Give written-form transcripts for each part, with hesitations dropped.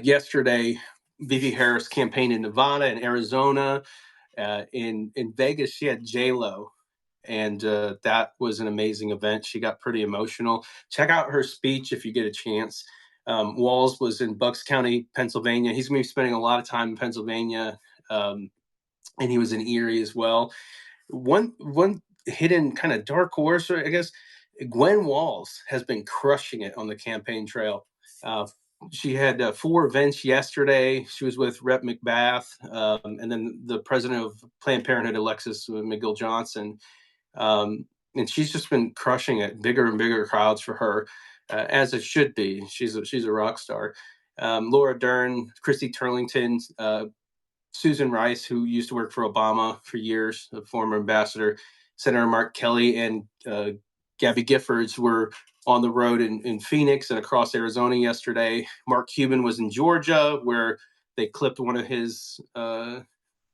yesterday, VP Harris campaigned in Nevada and Arizona. In Vegas, she had J-Lo, and that was an amazing event. She got pretty emotional. Check out her speech if you get a chance. Walz was in Bucks County, Pennsylvania. He's going to be spending a lot of time in Pennsylvania, and he was in Erie as well. One hidden kind of dark horse, I guess, Gwen Walz has been crushing it on the campaign trail. She had 4 events yesterday. She was with Rep. McBath, and then the president of Planned Parenthood, Alexis McGill Johnson. And she's just been crushing it. Bigger and bigger crowds for her, as it should be. She's a rock star. Laura Dern, Christy Turlington, Susan Rice, who used to work for Obama for years, a former ambassador, Senator Mark Kelly, and Gabby Giffords were on the road in Phoenix and across Arizona yesterday. Mark Cuban was in Georgia, where they clipped one of his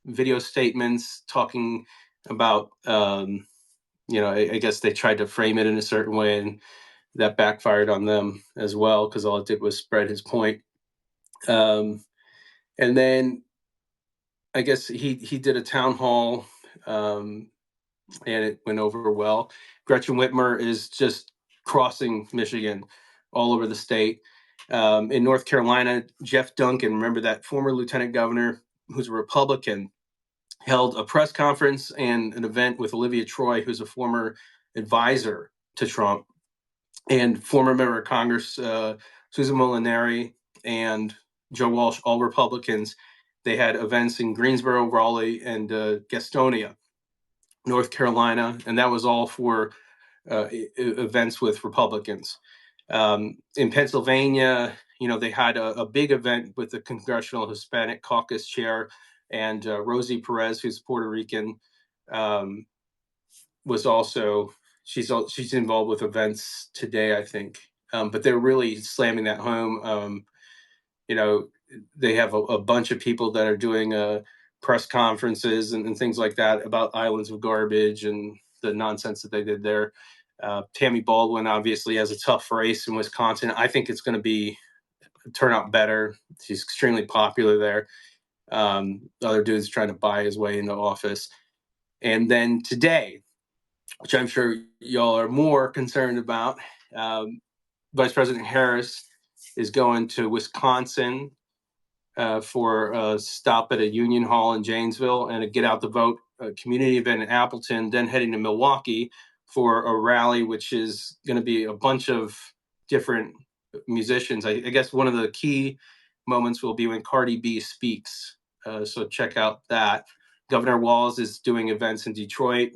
video statements talking about, I guess they tried to frame it in a certain way, and that backfired on them as well, because all it did was spread his point. And then I guess he did a town hall, and it went over well. Gretchen Whitmer is just crossing Michigan all over the state. In North Carolina, Jeff Duncan, remember that former lieutenant governor who's a Republican, held a press conference and an event with Olivia Troy, who's a former advisor to Trump, and former member of Congress, Susan Molinari and Joe Walsh, all Republicans. They had events in Greensboro, Raleigh, and Gastonia, North Carolina, and that was all for events with Republicans. In Pennsylvania, they had a big event with the Congressional Hispanic Caucus chair, and Rosie Perez, who's Puerto Rican, was also, she's involved with events today, I think. But they're really slamming that home. They have a bunch of people that are doing press conferences and things like that about islands of garbage and the nonsense that they did there. Tammy Baldwin obviously has a tough race in Wisconsin. I think it's going to turn out better. She's extremely popular there. Other dudes trying to buy his way into office. And then today, which I'm sure y'all are more concerned about, Vice President Harris is going to Wisconsin for a stop at a Union Hall in Janesville and a Get Out the Vote community event in Appleton, then heading to Milwaukee for a rally, which is going to be a bunch of different musicians. I guess one of the key moments will be when Cardi B speaks. So check out that. Governor Walz is doing events in Detroit,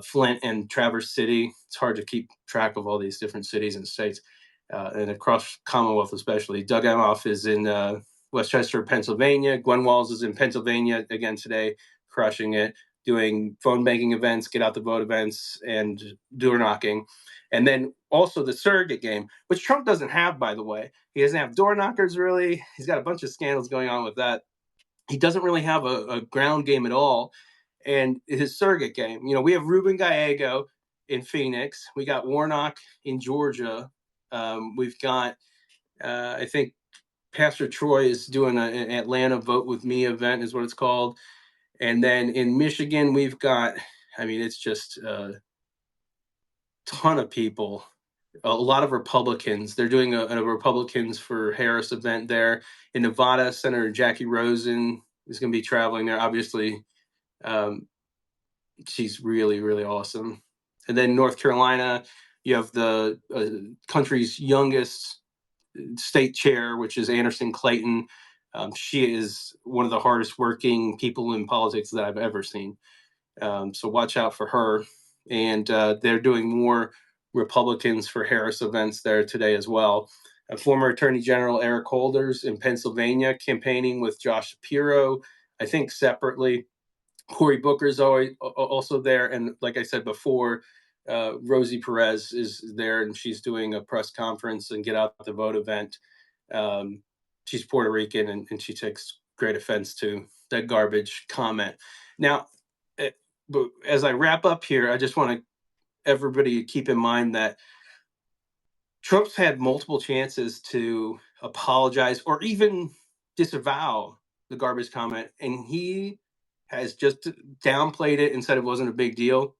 Flint, and Traverse City. It's hard to keep track of all these different cities and states, and across Commonwealth especially. Doug Emhoff is in Westchester, Pennsylvania. Gwen Walz is in Pennsylvania again today, crushing it, doing phone banking events, Get Out the Vote events, and door knocking. And then also the surrogate game, which Trump doesn't have, by the way. He doesn't have door knockers, really. He's got a bunch of scandals going on with that. He doesn't really have a ground game at all. And his surrogate game, we have Ruben Gallego in Phoenix. We got Warnock in Georgia. We've got, I think, Pastor Troy is doing an Atlanta Vote With Me event, is what it's called. And then in Michigan, we've got, it's just a ton of people, a lot of Republicans. They're doing a Republicans for Harris event there. In Nevada, Senator Jackie Rosen is going to be traveling there. Obviously, she's really, really awesome. And then North Carolina, you have the country's youngest state chair, which is Anderson Clayton. She is one of the hardest working people in politics that I've ever seen. So watch out for her. And they're doing more Republicans for Harris events there today as well. Former Attorney General Eric Holders in Pennsylvania campaigning with Josh Shapiro, I think separately. Cory Booker's also there. And like I said before, Rosie Perez is there, and she's doing a press conference and Get Out the Vote event. She's Puerto Rican, and she takes great offense to that garbage comment. Now, as I wrap up here, I just want everybody to keep in mind that Trump's had multiple chances to apologize or even disavow the garbage comment, and he has just downplayed it and said it wasn't a big deal.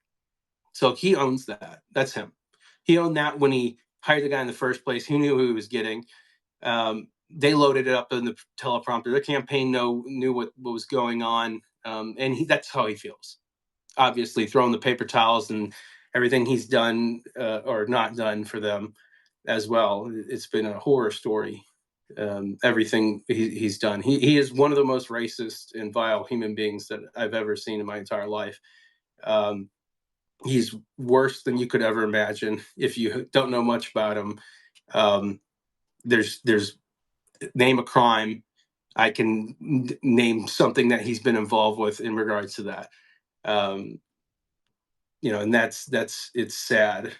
So he owns that. That's him. He owned that when he hired the guy in the first place. He knew who he was getting. They loaded it up in the teleprompter. The campaign knew what was going on, and that's how he feels. Obviously, throwing the paper towels and everything he's done or not done for them as well. It's been a horror story. Everything he's done. He is one of the most racist and vile human beings that I've ever seen in my entire life. He's worse than you could ever imagine if you don't know much about him. There's name a crime, I can name something that he's been involved with in regards to that. And that's it's sad.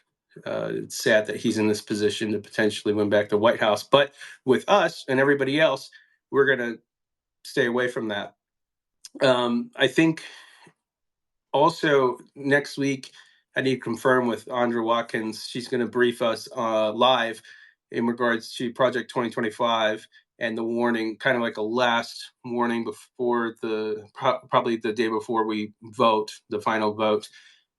It's sad that he's in this position to potentially win back the White House. But with us and everybody else, we're going to stay away from that. I think also next week, I need to confirm with Andra Watkins. She's going to brief us live in regards to Project 2025 and the warning, kind of like a last warning before probably the day before we vote, the final vote.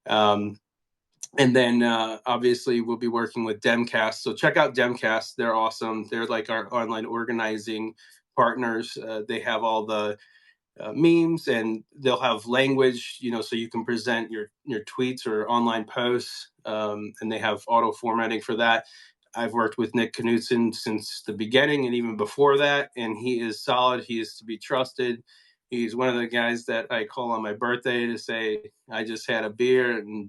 And then obviously we'll be working with Demcast. So check out Demcast. They're awesome. They're like our online organizing partners. They have all the memes, and they'll have language, so you can present your tweets or online posts, and they have auto formatting for that. I've worked with Nick Knudsen since the beginning and even before that, and he is solid. He is to be trusted. He's one of the guys that I call on my birthday to say, I just had a beer, and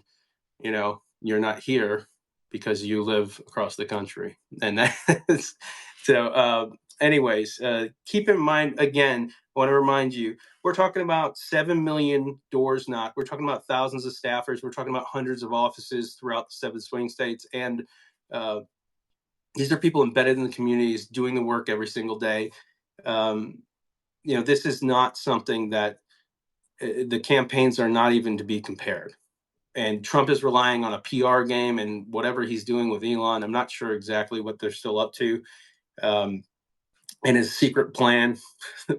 you're not here because you live across the country. And that's so anyways, keep in mind, again, I want to remind you, we're talking about 7 million doors knocked. We're talking about thousands of staffers. We're talking about hundreds of offices throughout the 7 swing states. And these are people embedded in the communities doing the work every single day. This is not something that the campaigns are not even to be compared. And Trump is relying on a PR game and whatever he's doing with Elon. I'm not sure exactly what they're still up to. And his secret plan,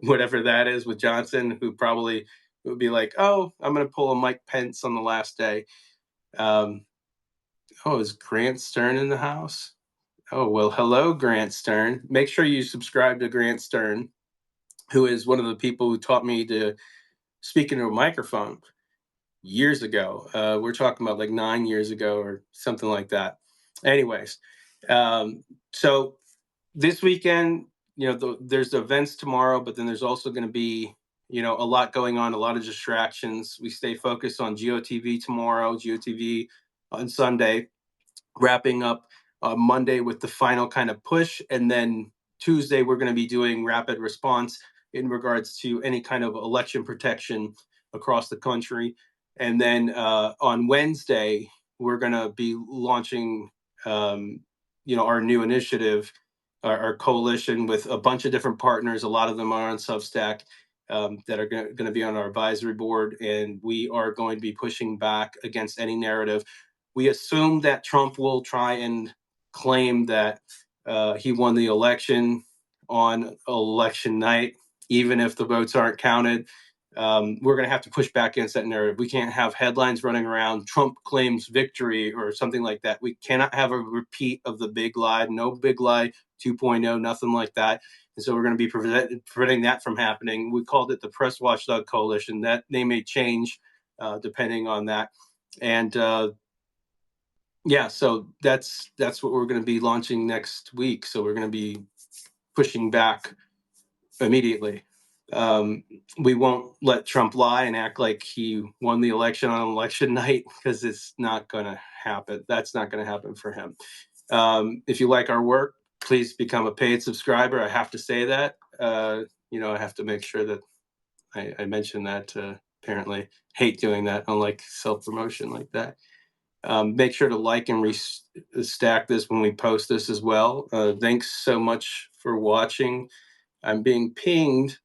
whatever that is with Johnson, who probably would be like, oh, I'm going to pull a Mike Pence on the last day. Is Grant Stern in the house? Oh, well, hello, Grant Stern. Make sure you subscribe to Grant Stern, who is one of the people who taught me to speak into a microphone years ago. We're talking about like 9 years ago or something like that. Anyways, so this weekend, there's the events tomorrow, but then there's also going to be, a lot going on, a lot of distractions. We stay focused on GOTV tomorrow, GOTV on Sunday, wrapping up Monday with the final kind of push. And then Tuesday, we're going to be doing rapid response in regards to any kind of election protection across the country. And then on Wednesday, we're going to be launching, our new initiative, our coalition with a bunch of different partners. A lot of them are on Substack that are going to be on our advisory board. And we are going to be pushing back against any narrative. We assume that Trump will try and claim that he won the election on election night, even if the votes aren't counted. We're going to have to push back against that narrative. We can't have headlines running around, Trump claims victory or something like that. We cannot have a repeat of the big lie, no big lie 2.0, nothing like that. And so we're going to be preventing that from happening. We called it the Press Watchdog Coalition. That name may change depending on that. And so that's what we're going to be launching next week. So we're going to be pushing back immediately. We won't let Trump lie and act like he won the election on election night, because it's not going to happen. That's not going to happen for him. If you like our work, please become a paid subscriber. I have to say that. I have to make sure that I mention that. Apparently, hate doing that. Unlike self-promotion like that. Make sure to like and stack this when we post this as well. Thanks so much for watching. I'm being pinged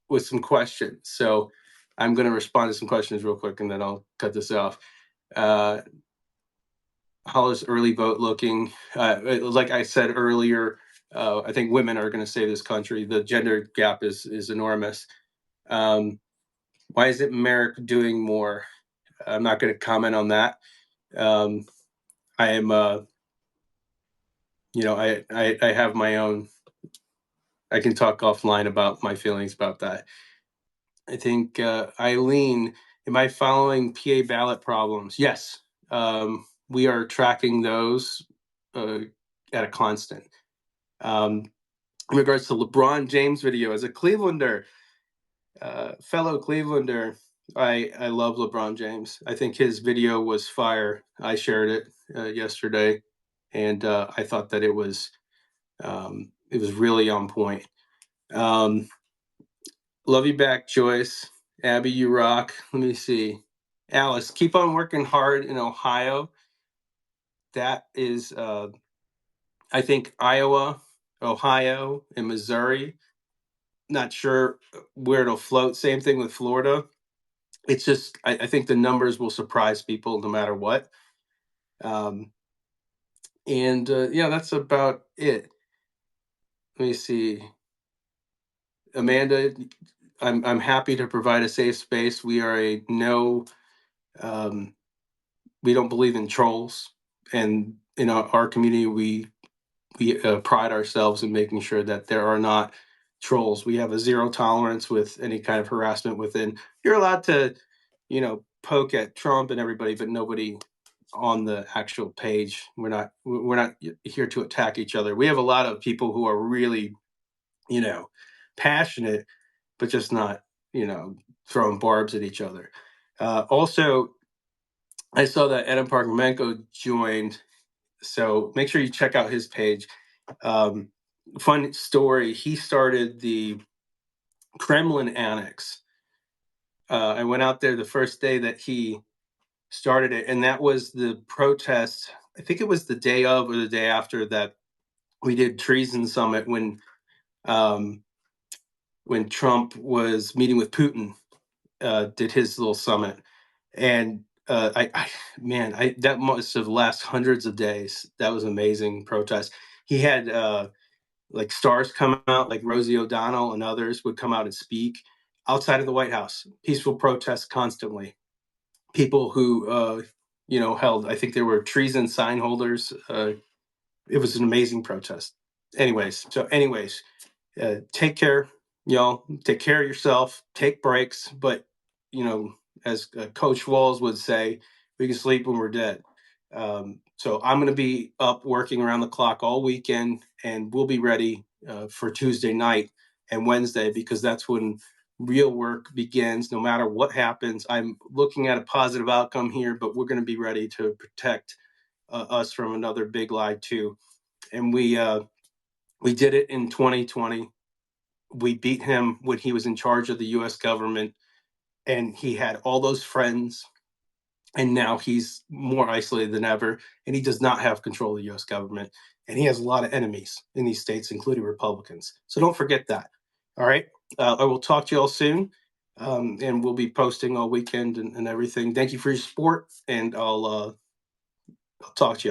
with some questions, so I'm going to respond to some questions real quick, and then I'll cut this off. how is early vote looking? Like I said earlier, I think women are going to save this country. The gender gap is enormous. Why isn't Merrick doing more? I'm not going to comment on that. I am, I have my own. I can talk offline about my feelings about that. I think Eileen, am I following PA ballot problems? Yes, we are tracking those at a constant. In regards to LeBron James video, as a Clevelander, fellow Clevelander, I love LeBron James. I think his video was fire. I shared it yesterday, and I thought that it was really on point. Love you back, Joyce. Abby, you rock. Let me see. Alice, keep on working hard in Ohio. That is, I think, Iowa, Ohio, and Missouri. Not sure where it'll float. Same thing with Florida. It's just, I think the numbers will surprise people no matter what. Yeah, that's about it. Let me see. Amanda, I'm happy to provide a safe space. We are a no, we don't believe in trolls, and in our community, we pride ourselves in making sure that there are not trolls. We have a zero tolerance with any kind of harassment within. You're allowed to, poke at Trump and everybody, but nobody on the actual page. We're not here to attack each other. We have a lot of people who are really, passionate, but just not, throwing barbs at each other. Also, I saw that Adam Parkmenko joined, so make sure you check out his page. Fun story, he started the Kremlin Annex. I went out there the first day that he started it, and that was the protest. I think it was the day of or the day after that we did Treason Summit when Trump was meeting with Putin, did his little summit. And that must have lasted hundreds of days. That was amazing protest. He had like stars come out, like Rosie O'Donnell and others would come out and speak outside of the White House. Peaceful protests constantly. People who held, I think there were treason sign holders. It was an amazing protest. Anyways, take care, y'all. Take care of yourself. Take breaks, but as Coach Walls would say, we can sleep when we're dead. So I'm going to be up working around the clock all weekend, and we'll be ready for Tuesday night and Wednesday, because that's when real work begins. No matter what happens, I'm looking at a positive outcome here, but we're going to be ready to protect us from another big lie too. And we did it in 2020. We beat him when he was in charge of the U.S. government, and he had all those friends. And now he's more isolated than ever, and he does not have control of the U.S. government. And he has a lot of enemies in these states, including Republicans. So don't forget that. All right. I will talk to you all soon, and we'll be posting all weekend and everything. Thank you for your support, and I'll talk to you.